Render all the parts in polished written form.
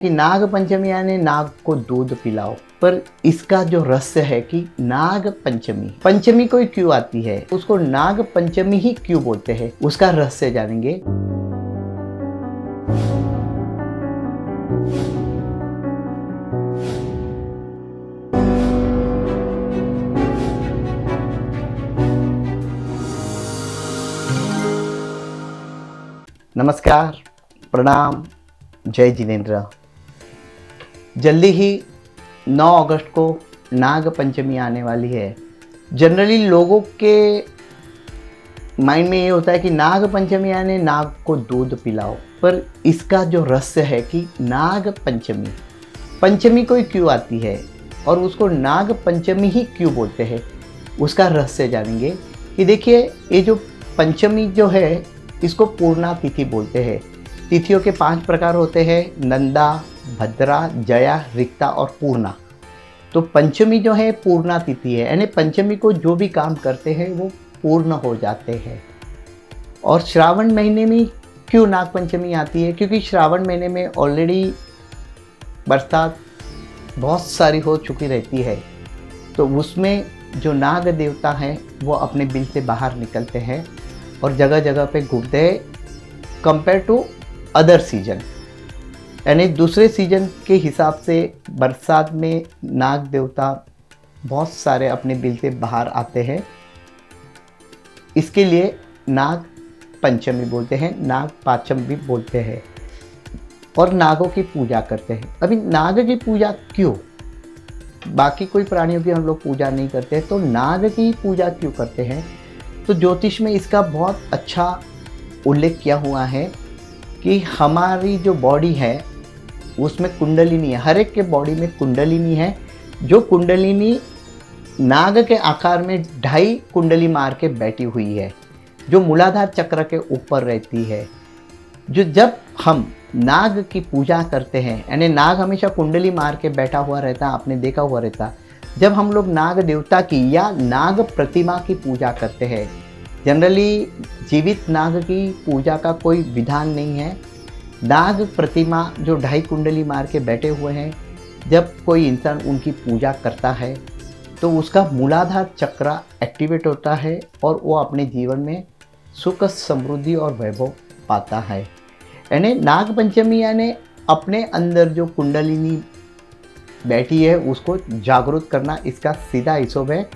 कि नाग पंचमी यानी नाग को दूध पिलाओ। पर इसका जो रहस्य है कि नाग पंचमी पंचमी कोई क्यों आती है, उसको नाग पंचमी ही क्यों बोलते हैं, उसका रहस्य जानेंगे। नमस्कार, प्रणाम, जय जिनेन्द्र। जल्दी ही 9 अगस्त को नाग पंचमी आने वाली है। जनरली लोगों के माइंड में ये होता है कि नाग पंचमी यानी नाग को दूध पिलाओ। पर इसका जो रहस्य है कि नाग पंचमी पंचमी कोई क्यों आती है और उसको नाग पंचमी ही क्यों बोलते हैं, उसका रहस्य जानेंगे। कि देखिए, ये जो पंचमी जो है इसको पूर्णा तिथि बोलते हैं। तिथियों के 5 प्रकार होते हैं: नंदा, भद्रा, जया, रिक्ता और पूर्णा। तो पंचमी जो है पूर्णा तिथि है, यानी पंचमी को जो भी काम करते हैं वो पूर्ण हो जाते हैं। और श्रावण महीने में क्यों नाग पंचमी आती है? क्योंकि श्रावण महीने में ऑलरेडी बरसात बहुत सारी हो चुकी रहती है, तो उसमें जो नाग देवता हैं वो अपने बिल से बाहर निकलते हैं और जगह जगह पे घूमते हैं कंपेयर टू अदर सीजन। यानी दूसरे सीजन के हिसाब से बरसात में नाग देवता बहुत सारे अपने बिल से बाहर आते हैं। इसके लिए नाग पंचमी बोलते हैं, नाग पाचम भी बोलते हैं, और नागों की पूजा करते हैं। अभी नाग की पूजा क्यों? बाकी कोई प्राणियों की हम लोग पूजा नहीं करते, तो नाग की पूजा क्यों करते हैं? तो ज्योतिष में इसका बहुत अच्छा उल्लेख किया हुआ है कि हमारी जो बॉडी है उसमें कुंडलिनी है। हर एक के बॉडी में कुंडलिनी है। जो कुंडलिनी नाग के आकार में 2.5 कुंडली मार के बैठी हुई है, जो मूलाधार चक्र के ऊपर रहती है। जो जब हम नाग की पूजा करते हैं, यानी नाग हमेशा कुंडली मार के बैठा हुआ रहता, आपने देखा हुआ रहता। जब हम लोग नाग देवता की या नाग प्रतिमा की पूजा करते हैं, जनरली जीवित नाग की पूजा का कोई विधान नहीं है। नाग प्रतिमा जो 2.5 कुंडली मार के बैठे हुए हैं, जब कोई इंसान उनकी पूजा करता है तो उसका मूलाधार चक्र एक्टिवेट होता है और वो अपने जीवन में सुख, समृद्धि और वैभव पाता है। यानी नाग पंचमी यानी अपने अंदर जो कुंडलिनी बैठी है उसको जागरूक करना, इसका सीधा हिसाब है।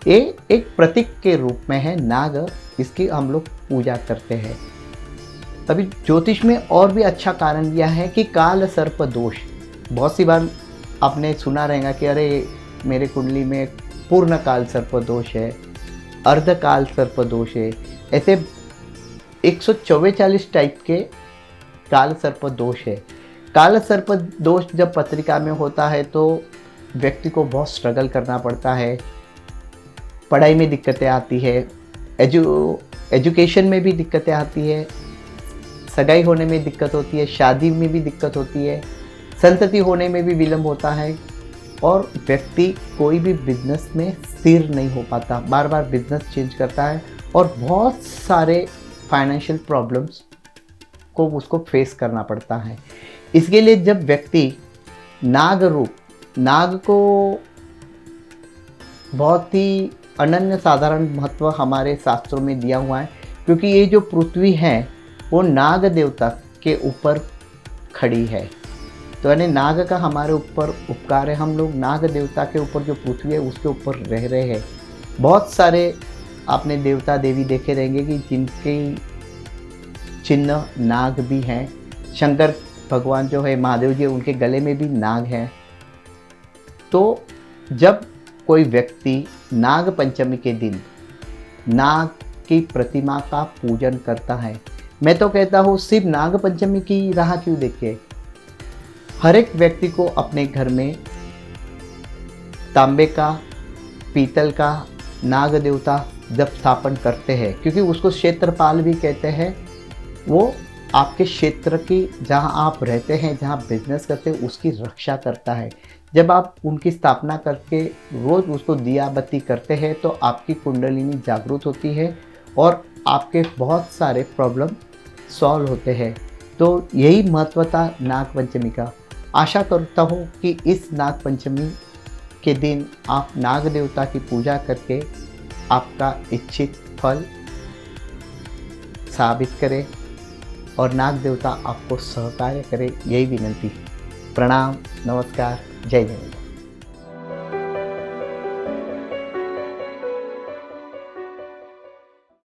ये एक प्रतीक के रूप में है नाग, इसकी हम लोग पूजा करते हैं। तभी ज्योतिष में और भी अच्छा कारण दिया है कि काल सर्प दोष। बहुत सी बार आपने सुना रहेगा कि अरे मेरे कुंडली में पूर्ण काल सर्प दोष है, अर्ध काल सर्प दोष है। ऐसे 144 टाइप के काल सर्प दोष है। काल सर्प दोष जब पत्रिका में होता है तो व्यक्ति को बहुत स्ट्रगल करना पड़ता है। पढ़ाई में दिक्कतें आती है, एजुकेशन में भी दिक्कतें आती है, सगाई होने में दिक्कत होती है, शादी में भी दिक्कत होती है, संतति होने में भी विलंब होता है, और व्यक्ति कोई भी बिजनेस में स्थिर नहीं हो पाता, बार बार बिजनेस चेंज करता है और बहुत सारे फाइनेंशियल प्रॉब्लम्स को उसको फेस करना पड़ता है। इसके लिए जब व्यक्ति नाग रूप, नाग को बहुत ही अनन्य साधारण महत्व हमारे शास्त्रों में दिया हुआ है, क्योंकि ये जो पृथ्वी है वो नाग देवता के ऊपर खड़ी है। तो यानी नाग का हमारे ऊपर उपकार है। हम लोग नाग देवता के ऊपर, जो पृथ्वी है उसके ऊपर रह रहे हैं। बहुत सारे आपने देवता देवी देखे रहेंगे कि जिनके चिन्ह नाग भी हैं। शंकर भगवान जो है, महादेव जी, उनके गले में भी नाग हैं। तो जब कोई व्यक्ति नाग पंचमी के दिन नाग की प्रतिमा का पूजन करता है, मैं तो कहता हूँ सिर्फ नाग पंचमी की राह क्यों देखे, हर एक व्यक्ति को अपने घर में तांबे का, पीतल का नाग देवता जब स्थापन करते हैं, क्योंकि उसको क्षेत्रपाल भी कहते हैं, वो आपके क्षेत्र की, जहाँ आप रहते हैं, जहाँ बिजनेस करते हैं, उसकी रक्षा करता है। जब आप उनकी स्थापना करके रोज़ उसको दिया बत्ती करते हैं तो आपकी कुंडलिनी जागृत होती है और आपके बहुत सारे प्रॉब्लम सॉल्व होते हैं। तो यही महत्व था नाग पंचमी का। आशा करता हूँ कि इस नाग पंचमी के दिन आप नाग देवता की पूजा करके आपका इच्छित फल साबित करें और नाग देवता आपको सहकार्य करे, यही विनंती। प्रणाम, नमस्कार, जय जय।